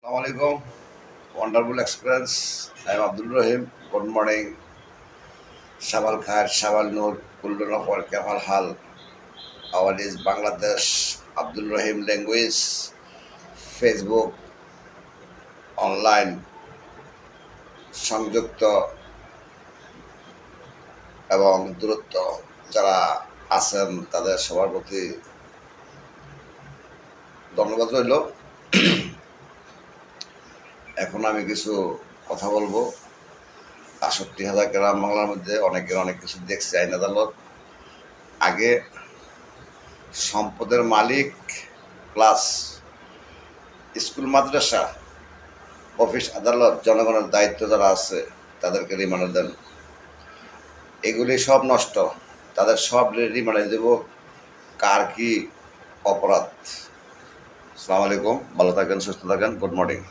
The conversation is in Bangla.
Assalamualaikum, wonderful experience. I am Abdul Rahim. Good morning. Shabal Khair, Shabal Noor, Kuldun of Kamal Hal. Our is Bangladesh, Abdul Rahim language, Facebook, online, সংযুক্ত এবং দূরত্ব যারা আছেন তাদের সবার প্রতি ধন্যবাদ রইল। এখন আমি কিছু কথা বলবো। ৬৮,০০০ গ্রাম বাংলার মধ্যে অনেকের অনেক কিছু দেখছে আইন আদালত। আগে সম্পদের মালিক প্লাস স্কুল মাদ্রাসা অফিস আদালত জনগণের দায়িত্ব যারা আছে তাদেরকে রিমান্ডে দেন। এগুলি সব নষ্ট, তাদের সব রিমান্ডে দেব। কার কি অপরাধ? আসসালামু আলাইকুম, ভালো থাকেন, সুস্থ থাকেন, গুড মর্নিং।